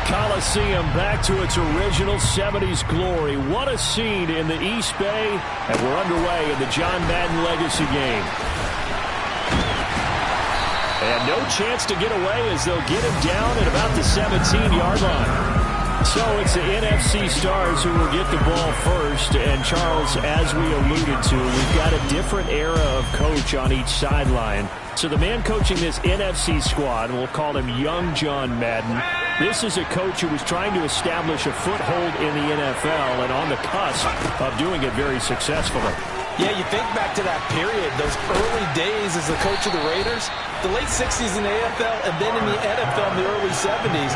Coliseum back to its original 70s glory. What a scene in the East Bay, and we're underway in the John Madden Legacy game. And no chance to get away as they'll get him down at about the 17-yard line. So it's the NFC stars who will get the ball first. And, Charles, as we alluded to, we've got a different era of coach on each sideline. So the man coaching this NFC squad, we'll call him Young John Madden. This is a coach who was trying to establish a foothold in the NFL and on the cusp of doing it very successfully. Yeah, you think back to that period, those early days as the coach of the Raiders, the late 60s in the AFL, and then in the NFL in the early 70s.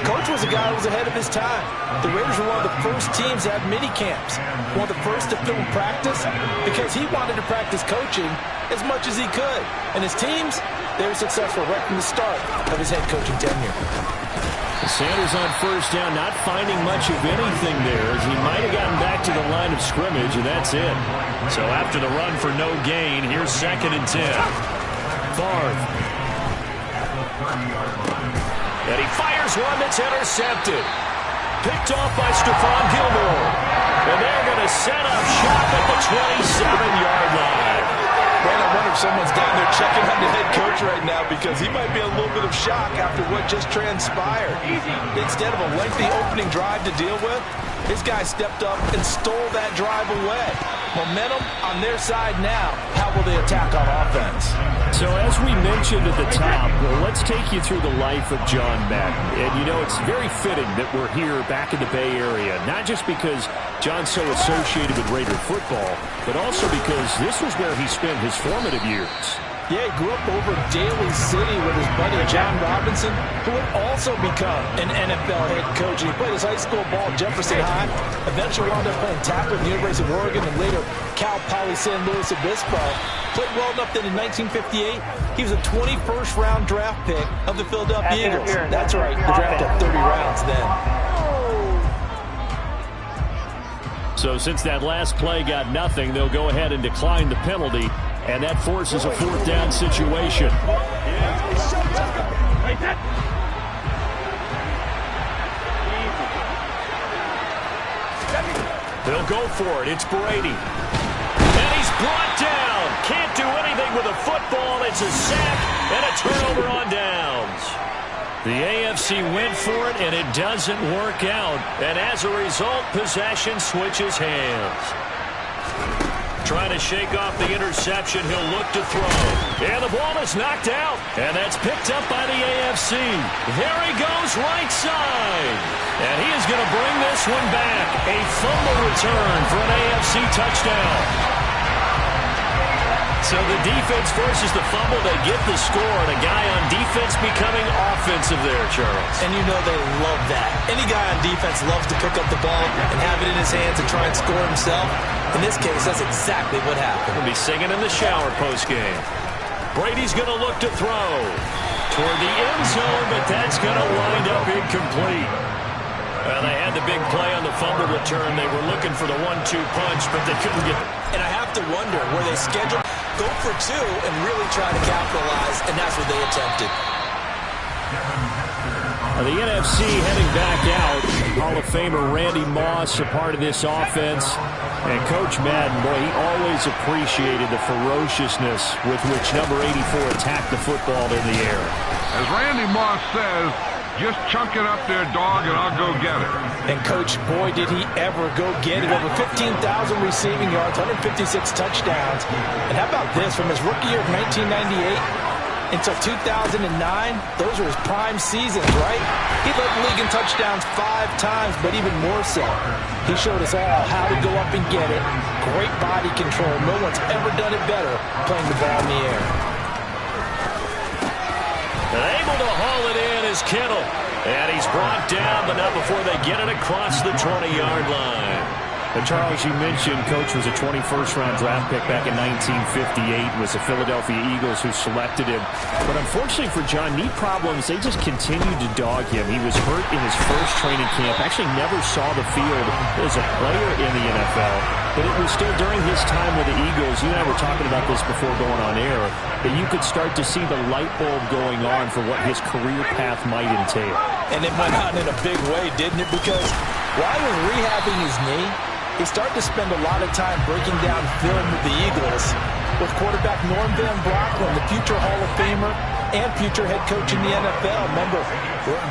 Coach was a guy who was ahead of his time. The Raiders were one of the first teams to have mini camps, one of the first to film practice, because he wanted to practice coaching as much as he could. And his teams, they were successful right from the start of his head coaching tenure. Sanders on first down, not finding much of anything there, as he might have gotten back to the line of scrimmage, and that's it. So after the run for no gain, here's 2nd and 10. Favre. And he fires one that's intercepted. Picked off by Stephon Gilmore. And they're going to set up shop at the 27-yard line. Man, I wonder if someone's down there checking on the head coach right now, because he might be a little bit of shock after what just transpired. Instead of a lengthy opening drive to deal with, his guy stepped up and stole that drive away. Momentum on their side now. How will they attack on offense? So as we mentioned at the top, let's take you through the life of John Madden. And, you know, it's very fitting that we're here back in the Bay Area, not just because John's so associated with Raider football, but also because this was where he spent his formative years. Yeah, he grew up over in Daly City with his buddy John Robinson, who would also become an NFL head coach. And he played his high school ball at Jefferson High, eventually wound up playing tackle at the University of Oregon, and later Cal Poly San Luis Obispo. Played well enough that in 1958, he was a 21st round draft pick of the Philadelphia Eagles. That's right, the draft had 30 rounds then. So since that last play got nothing, they'll go ahead and decline the penalty, and that forces a 4th down situation. They'll go for it. It's Brady. And he's brought down. Can't do anything with a football. It's a sack and a turnover on downs. The AFC went for it, and it doesn't work out. And as a result, possession switches hands. Trying to shake off the interception. He'll look to throw. And the ball is knocked out. And that's picked up by the AFC. There he goes, right side. And he is going to bring this one back. A fumble return for an AFC touchdown. So the defense forces the fumble. They get the score, and a guy on defense becoming offensive there, Charles. And you know they love that. Any guy on defense loves to pick up the ball and have it in his hands and try and score himself. In this case, that's exactly what happened. He'll be singing in the shower post-game. Brady's going to look to throw toward the end zone, but that's going to wind up incomplete. Well, they had the big play on the fumble return. They were looking for the 1-2 punch, but they couldn't get it. And I have to wonder, were they scheduled to go for 2 and really try to capitalize, and that's what they attempted. The NFC heading back out. Hall of Famer Randy Moss a part of this offense. And Coach Madden, boy, he always appreciated the ferociousness with which number 84 attacked the football in the air. As Randy Moss says, just chunk it up there, dog, and I'll go get it. And, Coach, boy, did he ever go get it. Over 15,000 receiving yards, 156 touchdowns. And how about this? From his rookie year of 1998 until 2009, those were his prime seasons, right? He led the league in touchdowns 5 times, but even more so, he showed us all how to go up and get it. Great body control. No one's ever done it better playing the ball in the air. And able to haul it in is Kittle. And he's brought down, but not before they get it across the 20-yard line. Charles, you mentioned Coach was a 21st-round draft pick back in 1958. It was the Philadelphia Eagles who selected him. But unfortunately for John, knee problems, they just continued to dog him. He was hurt in his first training camp, actually never saw the field as a player in the NFL. But it was still during his time with the Eagles, you and I were talking about this before going on air, that you could start to see the light bulb going on for what his career path might entail. And it went on in a big way, didn't it? Because while he was rehabbing his knee, he started to spend a lot of time breaking down film with the Eagles with quarterback Norm Van Brocklin, the future Hall of Famer and future head coach in the NFL. Remember,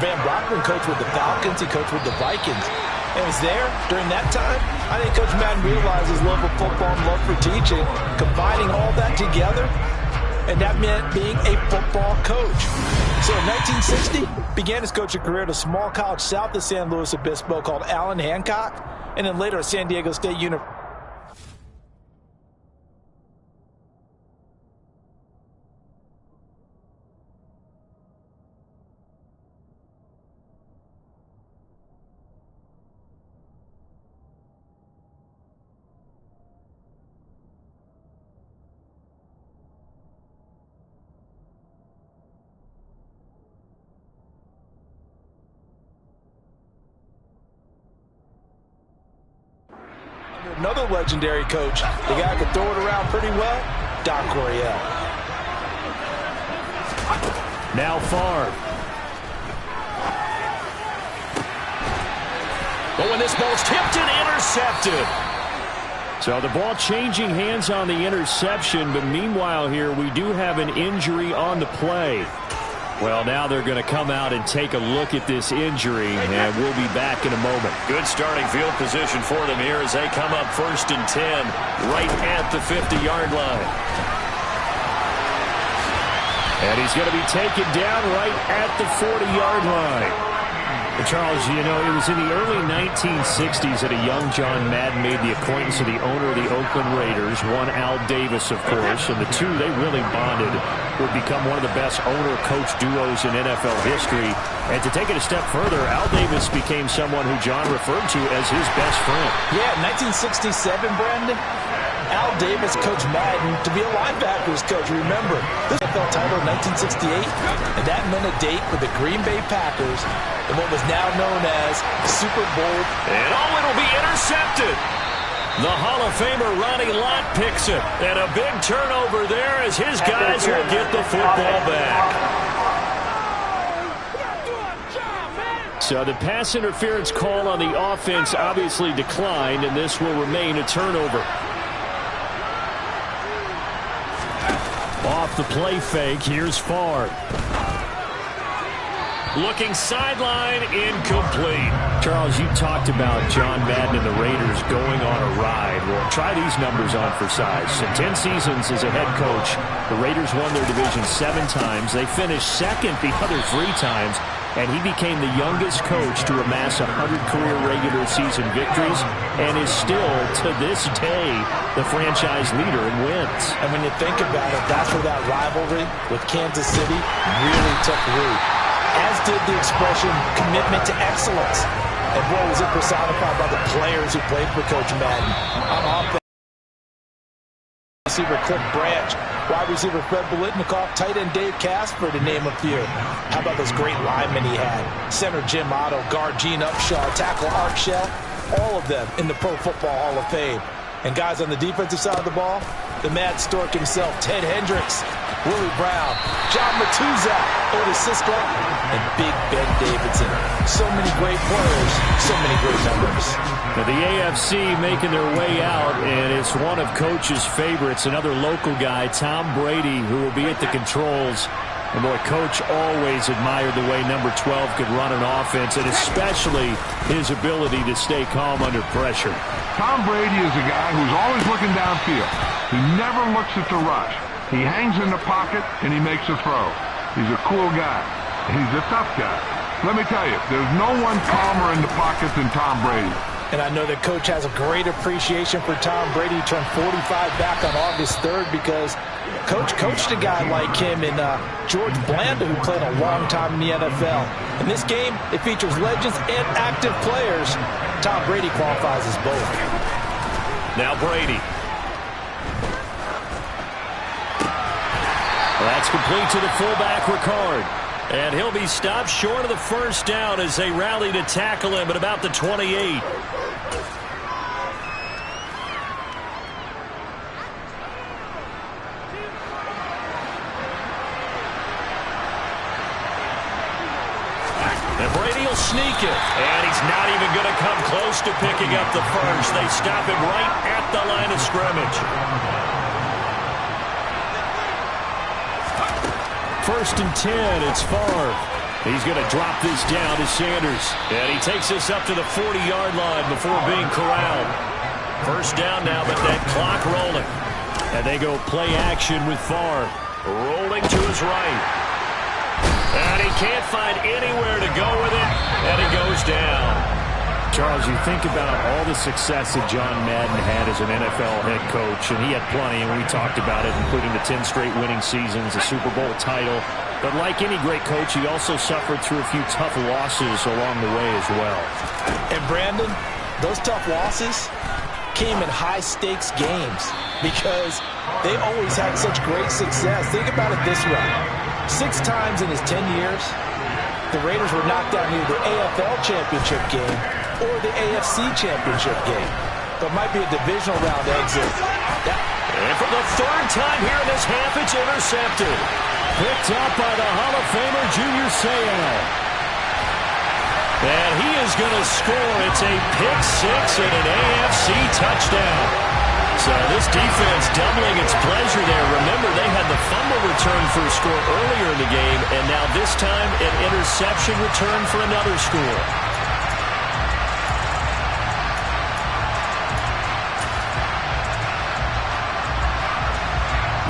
Van Brocklin coached with the Falcons. He coached with the Vikings. And was there during that time. I think Coach Madden realized his love of football and love for teaching, combining all that together, and that meant being a football coach. So in 1960, began his coaching career at a small college south of San Luis Obispo called Allen Hancock, and then later at San Diego State University. Another legendary coach, the guy who could throw it around pretty well, Don Coryell. Now Favre. But when this ball's tipped and intercepted. So the ball changing hands on the interception, but meanwhile here we do have an injury on the play. Well, now they're going to come out and take a look at this injury, and we'll be back in a moment. Good starting field position for them here as they come up 1st and 10 right at the 50-yard line. And he's going to be taken down right at the 40-yard line. Charles, you know, it was in the early 1960s that a young John Madden made the acquaintance of the owner of the Oakland Raiders, one Al Davis, of course, and the two, they really bonded, would become one of the best owner-coach duos in NFL history. And to take it a step further, Al Davis became someone who John referred to as his best friend. Yeah, 1967, Brandon. Al Davis coached Madden to be a linebackers coach. Remember, this NFL title in 1968, and that meant a date for the Green Bay Packers in what was now known as Super Bowl. And it'll be intercepted. The Hall of Famer Ronnie Lott picks it. And a big turnover there as his guys will get the football back. So the pass interference call on the offense obviously declined, and this will remain a turnover. Off the play fake, here's Favre. Looking sideline, incomplete. Charles, you talked about John Madden and the Raiders going on a ride. Well, try these numbers on for size. In 10 seasons as a head coach, the Raiders won their division 7 times. They finished second the other 3 times. And he became the youngest coach to amass 100 career regular season victories and is still, to this day, the franchise leader in wins. And when you think about it, that's where that rivalry with Kansas City really took root. As did the expression, commitment to excellence. And boy, was it personified by the players who played for Coach Madden. On offense, receiver Cliff Branch, wide receiver Fred Biletnikoff, tight end Dave Casper, to name a few. How about those great linemen he had? Center Jim Otto, guard Gene Upshaw, tackle Art Shell, all of them in the Pro Football Hall of Fame. And guys on the defensive side of the ball, the Mad Stork himself, Ted Hendricks, Willie Brown, John Matuszak, Otis Sisko, and Big Ben Davidson. So many great players, so many great numbers. Now the AFC making their way out, and it's one of Coach's favorites, another local guy, Tom Brady, who will be at the controls. And boy, Coach always admired the way number 12 could run an offense, and especially his ability to stay calm under pressure. Tom Brady is a guy who's always looking downfield. He never looks at the rush. He hangs in the pocket, and he makes a throw. He's a cool guy. He's a tough guy. Let me tell you, there's no one calmer in the pocket than Tom Brady. And I know that Coach has a great appreciation for Tom Brady. He turned 45 back on August 3rd because Coach coached a guy like him in George Blanda, who played a long time in the NFL. In this game, it features legends and active players. Tom Brady qualifies as both. Now Brady. That's complete to the fullback, Ricard. And he'll be stopped short of the first down as they rally to tackle him at about the 28. And Brady will sneak it. And he's not even going to come close to picking up the first. They stop him right at the line of scrimmage. First and 10, it's Favre. He's going to drop this down to Sanders. And he takes this up to the 40-yard line before being corralled. First down now, but that clock rolling. And they go play action with Favre. Rolling to his right. And he can't find anywhere to go with it. And he goes down. Charles, you think about all the success that John Madden had as an NFL head coach, and he had plenty, and we talked about it, including the 10 straight winning seasons, a Super Bowl title. But like any great coach, he also suffered through a few tough losses along the way as well. And Brandon, those tough losses came in high-stakes games because they always had such great success. Think about it this way. 6 times in his 10 years, the Raiders were knocked out in either the AFL championship game or the AFC championship game. But it might be a divisional round exit. And for the third time here in this half, it's intercepted. Picked up by the Hall of Famer, Junior Seau. And he is going to score. It's a pick-6 and an AFC touchdown. So this defense doubling its pleasure there. Remember, they had the fumble return for a score earlier in the game, and now this time an interception return for another score.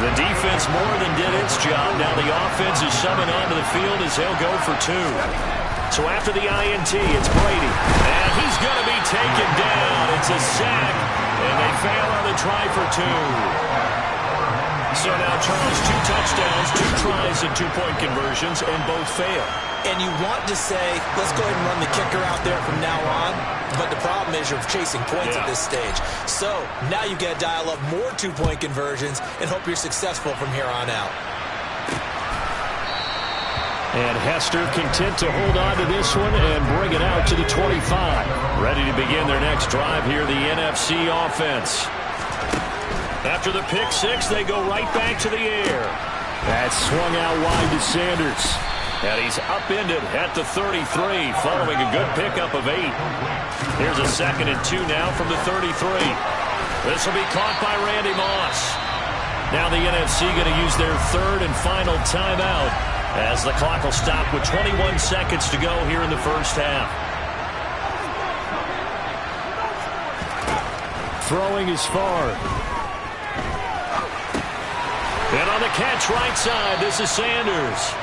The defense more than did its job. Now the offense is summoned onto the field as they'll go for 2. So after the INT, it's Brady. And he's going to be taken down. It's a sack. And they fail on the try for 2. So now Charles, 2 touchdowns, 2 tries and 2-point conversions, and both fail. And you want to say, let's go ahead and run the kicker out there from now on. But the problem is you're chasing points at this stage. So now you've got to dial up more 2-point conversions and hope you're successful from here on out. And Hester content to hold on to this one and bring it out to the 25. Ready to begin their next drive here, the NFC offense. After the pick-6, they go right back to the air. That's swung out wide to Sanders. And he's upended at the 33, following a good pickup of 8. Here's a 2nd and 2 now from the 33. This will be caught by Randy Moss. Now the NFC going to use their 3rd and final timeout as the clock will stop with 21 seconds to go here in the first half. Throwing is Favre. And on the catch right side, this is Sanders.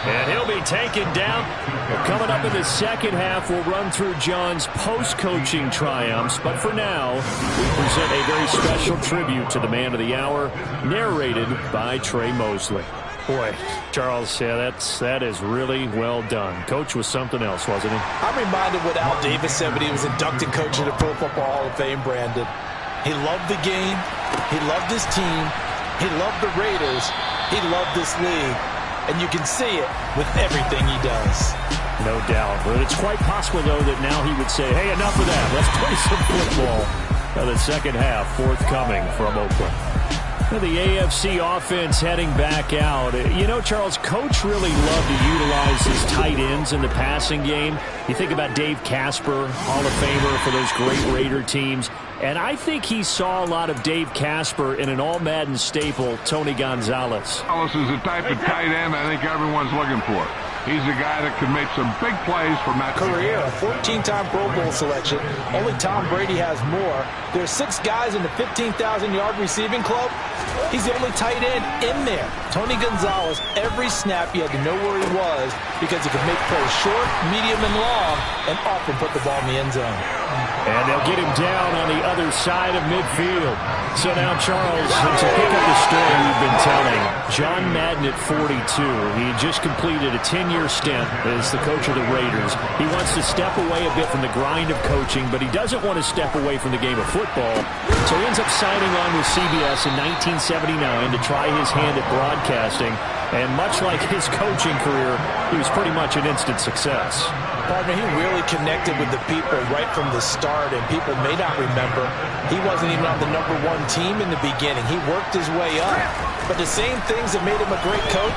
And he'll be taken down. Well, coming up in the second half, we'll run through John's post-coaching triumphs. But for now, we present a very special tribute to the man of the hour, narrated by Trey Mosley. Boy, Charles, yeah, that is really well done. Coach was something else, wasn't he? I'm reminded what Al Davis said when he was inducted coach of the Pro Football Hall of Fame, Brandon. He loved the game. He loved his team. He loved the Raiders. He loved this league. And you can see it with everything he does. No doubt. But it's quite possible, though, that now he would say, hey, enough of that. Let's play some football. Now the second half forthcoming from Oakland. Now the AFC offense heading back out. You know, Charles, Coach really loved to utilize his tight ends in the passing game. You think about Dave Casper, Hall of Famer for those great Raider teams. And I think he saw a lot of Dave Casper in an all-Madden staple, Tony Gonzalez. Gonzalez is the type of tight end I think everyone's looking for. He's a guy that can make some big plays from that career. A 14-time Pro Bowl selection. Only Tom Brady has more. There's 6 guys in the 15,000-yard receiving club. He's the only tight end in there. Tony Gonzalez, every snap you had to know where he was because he could make plays short, medium, and long, and often put the ball in the end zone. And they'll get him down on the other side of midfield. So now, Charles, to pick up the story we've been telling, John Madden at 42. He had just completed a 10-year stint as the coach of the Raiders. He wants to step away a bit from the grind of coaching, but he doesn't want to step away from the game of football. So he ends up signing on with CBS in 1979 to try his hand at broadcasting. And much like his coaching career, he was pretty much an instant success. Partner, he really connected with the people right from the start, and people may not remember he wasn't even on the #1 team in the beginning. He worked his way up, but the same things that made him a great coach